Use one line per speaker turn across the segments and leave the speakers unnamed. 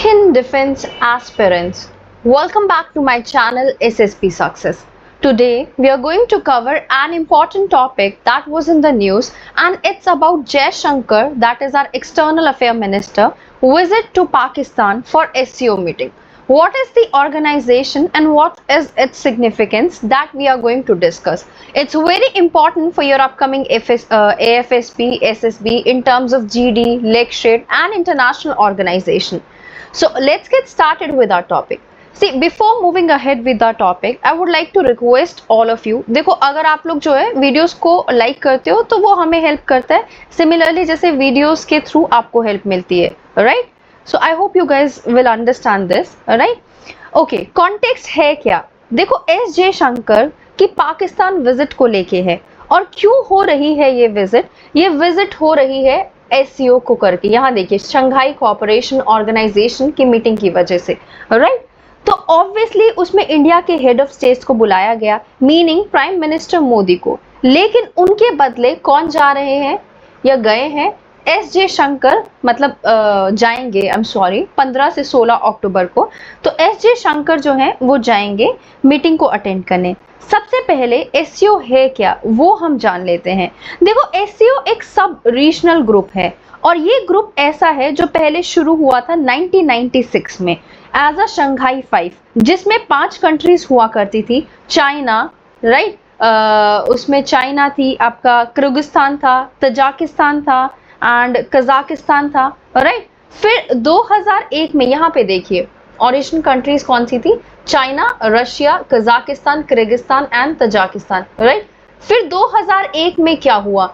Hind Defense Aspirants. Welcome back to my channel SSP Success. Today we are going to cover an important topic that was in the news, and it's about Jai Shankar, that is our External Affairs Minister, visit to Pakistan for SCO meeting. What is the organization and what is its significance, that we are going to discuss. It's very important for your upcoming AFSP, SSB in terms of GD, lecture and international organization. So let's get started with our topic. See, before moving ahead with the topic, I would like to request all of you. देखो, अगर आप लोग जो है videos को like करते हो तो वो हमें हेल्प करता है. सिमिलरली जैसे वीडियोस के थ्रू आपको हेल्प मिलती है, right? So I hope you guys will understand this, right? Okay, context है क्या? देखो, एस जयशंकर की पाकिस्तान विजिट को लेके है. और क्यों हो रही है ये विजिट? ये विजिट हो रही है एससीओ को करके. यहाँ देखिए, शंघाई कोऑपरेशन ऑर्गेनाइजेशन की मीटिंग की वजह से, राइट? तो ऑब्वियसली उसमें इंडिया के हेड ऑफ स्टेट्स को बुलाया गया, मीनिंग प्राइम मिनिस्टर मोदी को. लेकिन उनके बदले कौन जा रहे हैं या गए हैं? एस जयशंकर, मतलब जाएंगे, आई एम सॉरी, 15 से 16 अक्टूबर को. तो एस जयशंकर जो हैं वो जाएंगे मीटिंग को अटेंड करने. सबसे पहले एससीओ है क्या वो हम जान लेते हैं. देखो, एससीओ एक सब रीजनल ग्रुप है और ये ग्रुप ऐसा है जो पहले शुरू हुआ था 1996 में एज अ शंघाई 5, जिसमें 5 कंट्रीज हुआ करती थी. China, right? उसमें चाइना थी, आपका किर्गिस्तान था, तजाकिस्तान था एंड कजाकिस्तान था, राइट? फिर 2001 में यहाँ पे देखिए ओरिजिन कंट्रीज कौन सी थी? China, Russia, Kazakhstan, Kyrgyzstan and Tajikistan, right? फिर 2001 में क्या हुआ?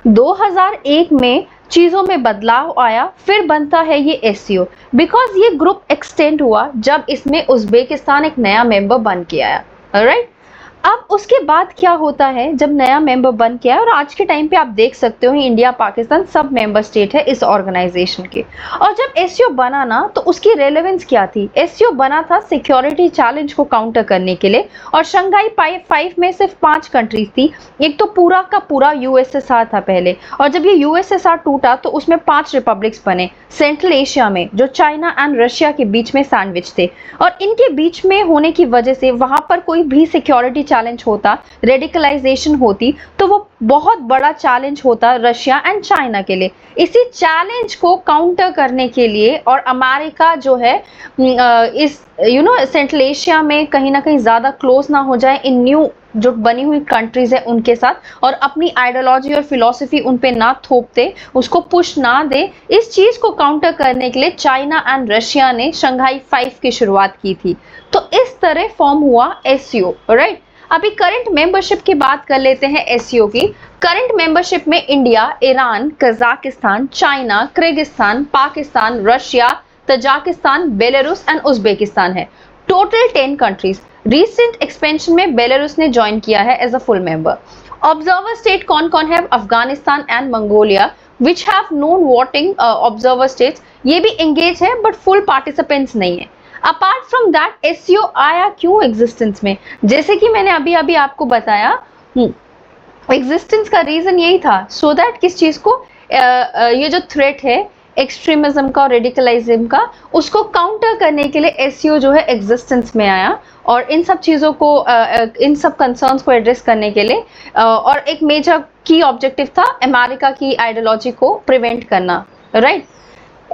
2001 में चीजों में बदलाव आया, फिर बनता है ये एससीओ, बिकॉज ये ग्रुप एक्सटेंड हुआ जब इसमें उज्बेकिस्तान एक नया मेंबर बन के आया, राइट? अब उसके बाद क्या होता है जब नया मेंबर बन के आया, और आज के टाइम पे आप देख सकते हो इंडिया पाकिस्तान सब मेंबर स्टेट है इस ऑर्गेनाइजेशन के. और जब एससीओ बना ना, तो उसकी रेलेवेंस क्या थी? एससीओ बना था सिक्योरिटी चैलेंज को काउंटर करने के लिए, और शंघाई 5 में सिर्फ 5 कंट्रीज थी. एक तो पूरा का पूरा यूएसएसआर था पहले, और जब ये यूएसएसआर टूटा तो उसमें 5 रिपब्लिक्स बने सेंट्रल एशिया में, जो चाइना एंड रशिया के बीच में सैंडविच थे. और इनके बीच में होने की वजह से वहां पर कोई भी सिक्योरिटी चैलेंज होता, रेडिकलाइजेशन होती, तो वो बहुत बड़ा चैलेंज होता रशिया एंड चाइना के लिए. इसी चैलेंज को काउंटर करने के लिए, और अमेरिका जो है इस सेंट्रल एशिया में कहीं ना कहीं ज्यादा क्लोज ना हो जाए इन न्यू जो बनी हुई कंट्रीज है उनके साथ, और अपनी आइडियोलॉजी और फिलॉसफी उन पे ना थोपते, उसको पुश ना दे, इस चीज को काउंटर करने के लिए चाइना एंड रशिया ने शंघाई 5 की शुरुआत की थी. तो इस तरह फॉर्म हुआ एससीओ, राइट? अभी करंट मेंबरशिप की बात कर लेते हैं एससीओ की. करंट मेंबरशिप में India, Iran, Kazakhstan, China, Kyrgyzstan, Pakistan, Russia, Tajikistan, Belarus and Uzbekistan है. Total 10 countries. रिसेंट एक्सपेंशन में बेलारूस ने ज्वाइन किया है as a full member. Observer state कौन कौन है? Afghanistan and Mongolia, which have non voting observer states. ये भी एंगेज है बट फुल पार्टिसिपेंट्स नहीं है. अपार्ट फ्रॉम दैट, एससीओ आया क्यों एग्जिस्टेंस में? जैसे कि मैंने अभी अभी आपको बताया, एग्जिस्टेंस का रीजन यही था, सो दैट किस चीज को, ये जो थ्रेट है एक्सट्रीमिज्म का और रेडिकलाइज्म का, उसको काउंटर करने के लिए एससीओ जो है एग्जिस्टेंस में आया, और इन सब चीज़ों को, इन सब कंसर्न्स को एड्रेस करने के लिए, और एक मेजर की ऑब्जेक्टिव था अमेरिका की आइडियोलॉजी को प्रिवेंट करना, राइट?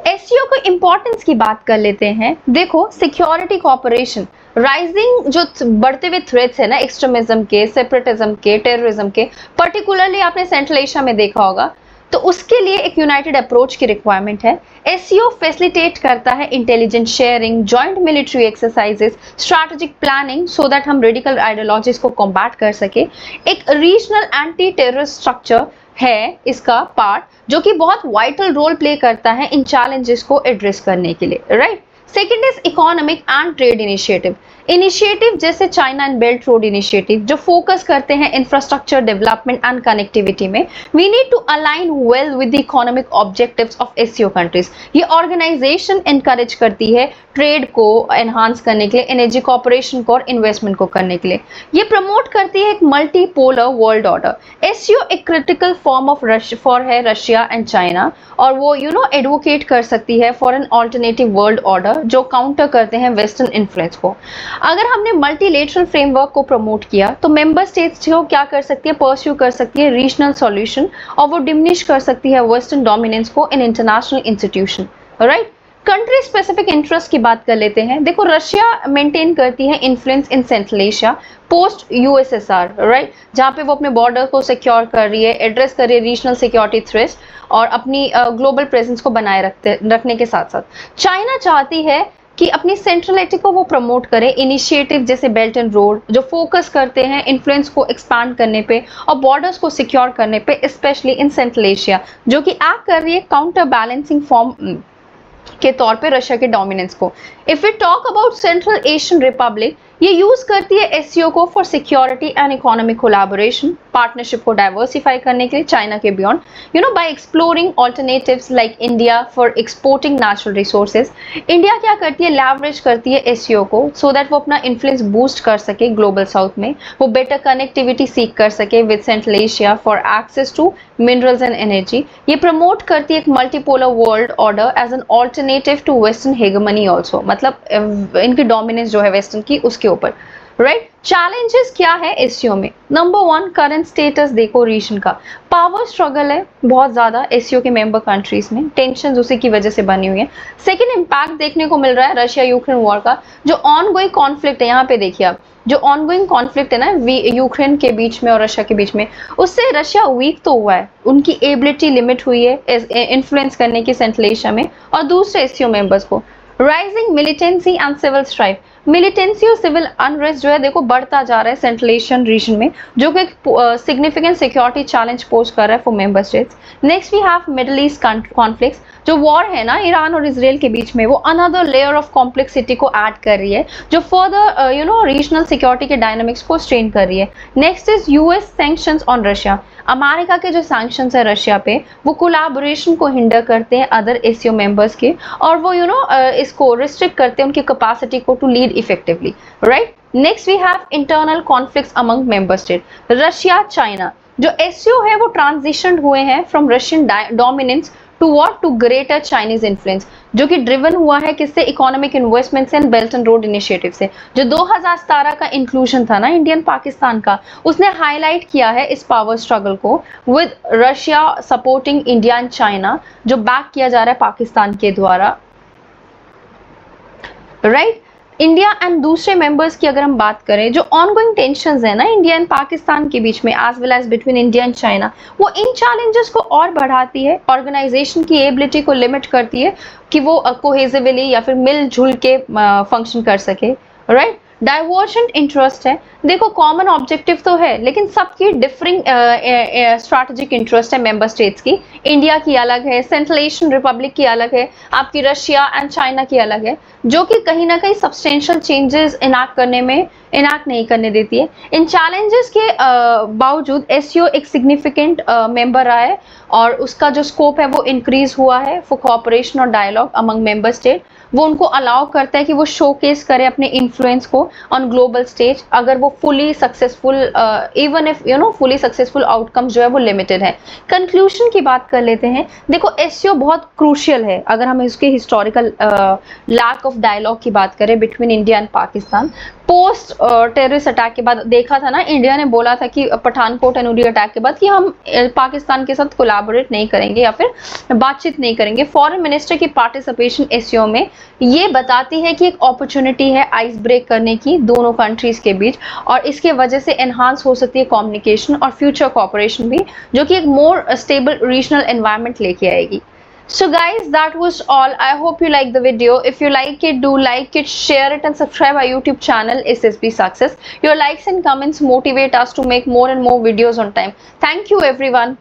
एससीओ को इंपॉर्टेंस की बात कर लेते हैं. देखो, सिक्योरिटी कोऑपरेशन, राइजिंग जो बढ़ते हुए थ्रेट्स है ना एक्सट्रीमिज्म के, सेपरेटिज्म के, टेररिज्म के, पर्टिकुलरली आपने सेंट्रल एशिया में देखा होगा, तो उसके लिए एक यूनाइटेड अप्रोच की रिक्वायरमेंट है. एससीओ फैसिलिटेट करता है intelligence sharing, joint military exercises, strategic planning, so that हम रेडिकल आइडियोलॉजीज को कॉम्बैट कर सके. एक रीजनल एंटी टेररिस्ट स्ट्रक्चर है इसका पार्ट, जो कि बहुत वाइटल रोल प्ले करता है इन चैलेंजेस को एड्रेस करने के लिए, right? Second is economic and trade initiative. Initiative जैसे China and belt road initiative जो फोकस करते हैं इंफ्रास्ट्रक्चर डेवलपमेंट एंड कनेक्टिविटी में, we need to align well with the economic objectives of SCO countries. ये organisation encourage करती है trade को enhance करने के लिए, एनर्जी कॉर्पोरेशन को और इन्वेस्टमेंट को करने के लिए। ये प्रमोट करती है एक मल्टीपोलर वर्ल्ड ऑर्डर। एससीओ एक क्रिटिकल फॉर्म ऑफ फॉर है रशिया एंड चाइना, और वो एडवोकेट कर सकती है for an alternative world order जो काउंटर करते हैं वेस्टर्न इन्फ्लुएंस को। अगर हमने मल्टीलेटरल फ्रेमवर्क को प्रमोट किया तो मेंबर स्टेट्स जो क्या कर सकती है, परस्यू कर सकती है रीजनल सॉल्यूशन, और वो डिमिनिश कर सकती है वेस्टर्न डोमिनेंस को in international institution. Right, country specific interest की बात कर लेते हैं। देखो, रशिया मेंटेन करती है influence in central Asia post USSR, right, जहां पे वो अपने बॉर्डर को सिक्योर कर रही है, एड्रेस कर रही है रीजनल सिक्योरिटी थ्रेट और अपनी ग्लोबल प्रेजेंस को बनाए रखने के साथ साथ चाइना चाहती है कि अपनी सेंट्रलिटी को वो प्रमोट करे। इनिशिएटिव जैसे बेल्ट एंड रोड जो फोकस करते हैं इन्फ्लुएंस को एक्सपांड करने पे और बॉर्डर्स को सिक्योर करने पे, स्पेशली इन सेंट्रल एशिया, जो कि एक्ट कर रही है काउंटर बैलेंसिंग फॉर्म के तौर पे रशिया के डोमिनेंस को। If we talk about central Asian republic, ये यूज करती है एससीओ को for security and economic collaboration, partnership को डाइवर्सिफाई करने के लिए चाइना के beyond, by exploring alternatives like India for exporting natural resources. India क्या करती है, लैवरेज करती है एससीओ को सो दैट वो अपना इन्फ्लुएंस बूस्ट कर सके ग्लोबल साउथ में, वो बेटर कनेक्टिविटी सीख कर सके with central Asia for access to minerals and energy. ये प्रमोट करती है एक multipolar world order as an alternative to western hegemony also, मतलब इनकी डोमिनेंस जो है वेस्टर्न की उसके ऊपर। राइट, चैलेंजेस क्या है एससीओ में? नंबर 1, करंट स्टेटस देखो रीजन का, पावर स्ट्रगल है बहुत ज्यादा एससीओ के मेंबर कंट्रीज में, टेंशन उसी की वजह से बनी हुई है। सेकेंड, इंपैक्ट देखने को मिल रहा है रशिया यूक्रेन वॉर का, जो ऑनगोइंग कॉन्फ्लिक्ट है, यहाँ पे देखिए आप, जो ऑनगोइंग कॉन्फ्लिक्ट है ना यूक्रेन के बीच में और रशिया के बीच में, उससे रशिया वीक तो हुआ है, उनकी एबिलिटी लिमिट हुई है इन्फ्लुएंस करने की सेंट्रल एशिया में और दूसरे एससीओ मेंबर्स को। Rising militancy and civil strife, militancy और सिविल अनरेस्ट जो है देखो बढ़ता जा रहा है सेंट्रल एशियन रीजन में, जो कि सिग्निफिकेंट सिक्योरिटी चैलेंज पोज कर रहा है for member states. Next we have Middle East conflicts, जो वॉर है ना ईरान और इसराइल के बीच में, वो अनदर लेयर ऑफ कॉम्प्लेक्सिटी को ऐड कर रही है, जो फर्दर रीजनल सिक्योरिटी के डायनामिक्स को स्ट्रेन कर रही है। Next is US sanctions on Russia, America के जो सैंक्शंस है रशिया पे, वो कोलैबोरेशन को हिंडर करते हैं अदर एससीओ मेंबर्स के, और वो इसको रिस्ट्रिक्ट करते हैं उनकी कैपेसिटी को to lead effectively. Right, next we have internal conflicts among member state, Russia China, जो एससीओ है वो ट्रांजिशन हुए हैं from Russian dominance to what, to greater Chinese influence, जो कि ड्रिवन हुआ है किससे, economic investments and belt and road initiative से। जो 2017 का इंक्लूजन था ना इंडियन पाकिस्तान का, उसने हाईलाइट किया है इस पावर स्ट्रगल को with Russia supporting India and China, जो बैक किया जा रहा है पाकिस्तान के द्वारा। राइट, इंडिया एंड दूसरे मेंबर्स की अगर हम बात करें, जो ऑनगोइंग टेंशंस है ना इंडिया एंड पाकिस्तान के बीच में as well as between India and China, वो इन चैलेंजेस को और बढ़ाती है, ऑर्गेनाइजेशन की एबिलिटी को लिमिट करती है कि वो कोहेसिवली या फिर मिलजुल के फंक्शन कर सके। राइट, डाइवर्जेंट इंटरेस्ट है, देखो कॉमन ऑब्जेक्टिव तो है लेकिन सबकी डिफरिंग स्ट्रैटेजिक इंटरेस्ट है मेंबर स्टेट्स की। इंडिया की अलग है, सेंट्रल एशियन रिपब्लिक की अलग है, आपकी रशिया एंड चाइना की अलग है, जो कि कहीं ना कहीं सब्सटेंशियल चेंजेस इनैक्ट नहीं करने देती है। इन चैलेंजेस के बावजूद एससीओ एक सिग्निफिकेंट मेंबर रहा है और उसका जो स्कोप है वो इंक्रीज हुआ है फॉर कोऑपरेशन और डायलॉग अमंग मेंबर स्टेट। वो उनको अलाउ करता है कि वो शोकेस करे अपने इन्फ्लुएंस को ऑन ग्लोबल स्टेज, अगर वो fully successful, even if fully successful outcomes जो है वो लिमिटेड है। कंक्लूजन की बात कर लेते हैं, देखो एससीओ बहुत क्रूशियल है अगर हम इसके हिस्टोरिकल लैक ऑफ डायलॉग की बात करें between India and Pakistan. Post terrorist attack के बाद देखा था ना, इंडिया ने बोला था कि पठानकोट एंड उरी अटैक के बाद कि हम पाकिस्तान के साथ कोलैबोरेट नहीं करेंगे या फिर बातचीत नहीं करेंगे। फॉरेन मिनिस्टर की पार्टिसिपेशन एससीओ में ये बताती है कि एक अपॉर्चुनिटी है आइस ब्रेक करने की दोनों कंट्रीज के बीच, और इसके वजह से एनहांस हो सकती है कम्युनिकेशन और फ्यूचर कोऑपरेशन भी, जो कि एक मोर स्टेबल रीजनल एनवायरनमेंट लेके आएगी। So guys, that was all. I hope you like the video. If you like it, do like it, share it and subscribe our YouTube channel SSB Success. Your likes and comments motivate us to make more and more videos on time. Thank you everyone.